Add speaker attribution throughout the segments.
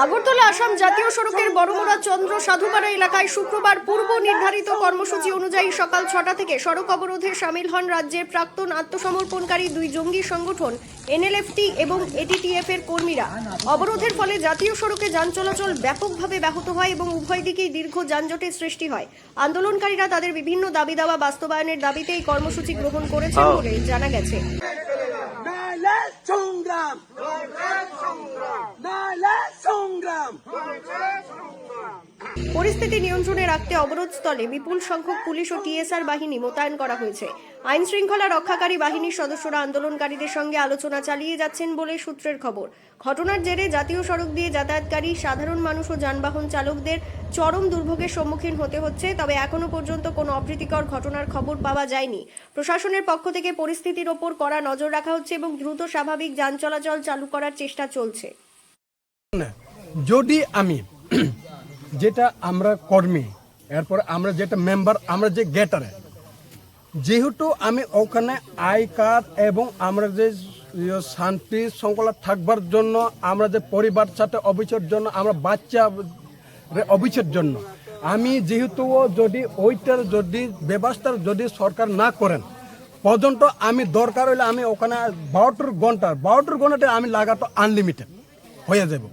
Speaker 1: আগরতলা আসাম জাতীয় সড়কের বড়মুড়া চন্দ্র সাধুপাড়া এলাকায় শুক্রবার পূর্ব নির্ধারিত কর্মসূচি অনুযায়ী সকাল 6টা থেকে সড়ক অবরোধে সামিল হন রাজ্যের প্রাক্তন আত্মসমর্পণকারী দুই জঙ্গি সংগঠন এনএলএফটি এবং এটিটিএফ এর কর্মীরা। অবরোধের ফলে জাতীয় সড়কে যান চলাচল ব্যাপকভাবে ব্যাহত হয় এবং উভয় দিকেই দীর্ঘ যানজটের সৃষ্টি হয়। আন্দোলনকারীরা তাদের বিভিন্ন দাবি দাওয়া বাস্তবায়নের দাবিতে এই কর্মসূচি গ্রহণ করেছেন বলে জানা গেছে। পরিস্থিতি নিয়ন্ত্রণে রাখতে অবরোধস্থলে বিপুল সংখ্যক পুলিশ ও টিএসআর বাহিনী মোতায়েন করা হয়েছে। আইন শৃঙ্খলা রক্ষাকারী বাহিনীর সদস্যরা আন্দোলনকারীদের সঙ্গে আলোচনা চালিয়ে যাচ্ছেন বলে সূত্রের খবর। ঘটনার জেরে জাতীয় সড়ক দিয়ে যাতায়াতকারী সাধারণ মানুষ ও যানবাহন চালকদের চরম দুর্ভোগের সম্মুখীন হতে হচ্ছে। তবে এখনো পর্যন্ত কোনো অপ্রীতিকর ঘটনার খবর পাওয়া যায়নি। প্রশাসনের পক্ষ থেকে পরিস্থিতির ওপর কড়া নজর রাখা হচ্ছে এবং দ্রুত স্বাভাবিক যান চলাচল চালু করার চেষ্টা চলছে।
Speaker 2: যদি আমি যেটা আমরা কর্মী, এরপর আমরা যেটা মেম্বার, আমরা যে গেটারে, যেহেতু আমি ওখানে আই কার্ড এবং আমরা যে শান্তি শৃঙ্খলা থাকবার জন্য, আমরা যে পরিবার সাথে অফিসের জন্য, আমরা বাচ্চা অফিসের জন্য, আমি যেহেতু যদি ওইটার যদি ব্যবস্থার যদি সরকার না করেন পর্যন্ত আমি দরকার হলে আমি ওখানে 12 ঘন্টা আমি লাগাতো আনলিমিটেড হয়ে যাব।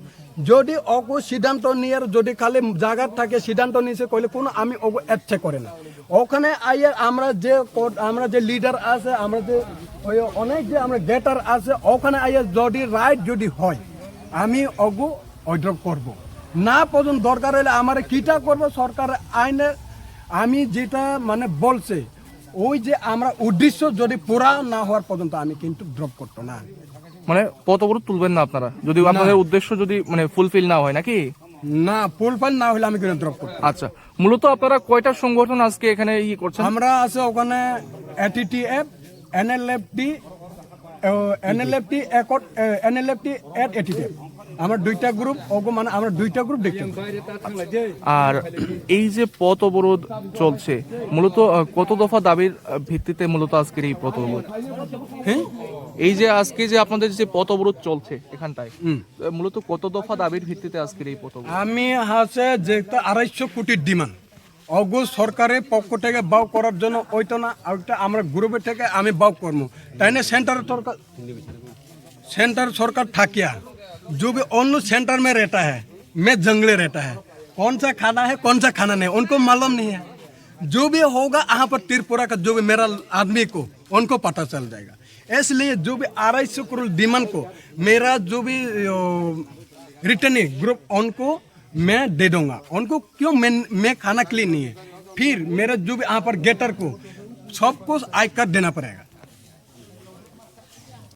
Speaker 2: যদি ওকে সিদ্ধান্ত নিয়ে যদি খালি জায়গা থাকে সিদ্ধান্ত নিয়েছে কইলে কোনো আমি ওকে ইচ্ছে করে না। ওখানে আইয়ে আমরা যে লিডার আছে, আমরা যে ওই অনেক যে আমরা গেটার আছে, ওখানে আইয়ে যদি রাইট যদি হয় আমি ওগু ওইড্রপ করব না। পর্যন্ত দরকার হলে আমার কিটা করব সরকার আইনে আমি যেটা মানে বলছে ওই যে আমরা উদ্দেশ্য যদি পুরা না হওয়ার পর্যন্ত আমি কিন্তু ড্রপ করতো না।
Speaker 3: মানে পথ অবরোধ তুলবেন না আপনারা যদি আপনাদের উদ্দেশ্য যদি মানে ফুলফিল না হয় নাকি?
Speaker 2: না, ফুলফিল না হলে আমি কিন্তু ড্রপ করব।
Speaker 3: আচ্ছা, মূলত আপনারা কয়টা সংগঠন আজকে এখানে করছেন?
Speaker 2: আমরা আছে ওখানে এটিটিএফ, এনএলএফটি, এটিটিএফ, আমরা দুইটা গ্রুপ, ওগো মানে আমরা দুইটা গ্রুপ দেখছি।
Speaker 3: আর এই যে পথ অবরোধ চলছে মূলত কত দফা দাবির ভিত্তিতে মূলত আজকের এই পথ অবরোধ?
Speaker 2: হ্যাঁ,
Speaker 3: এই যে আজকে যে আপনাদের যে পথ অবরোধ চলছে এখানটায় মূলত কত দফা দাবির ভিত্তিতে আজকের এই পথ অবরোধ?
Speaker 2: আমি আছে যে 250 কোটির ডিমান্ড অগো সরকারের পক্ষ থেকে বাউ করার জন্য ওইটা না, ওইটা আমরা গ্রুপের থেকে আমি বাউ করবো। তাই না सेंटर सरकार থাকিয়া जो भी अन्य सेंटर में रहता है, मैं जंगले रहता है, कौन सा खाना है कौन सा खाना नहीं उनको मालूम नहीं है। जो भी होगा यहाँ पर त्रिपुरा का जो भी मेरा आदमी को उनको पता चल जाएगा। इसलिए जो भी 250 करोड़ डिमांड को मेरा जो भी रिटर्निंग ग्रुप उनको मैं दे दूंगा। उनको क्यों मैं खाना के लिए नहीं है, फिर मेरा जो भी यहाँ पर गेटर को सबको आई कार्ड देना पड़ेगा।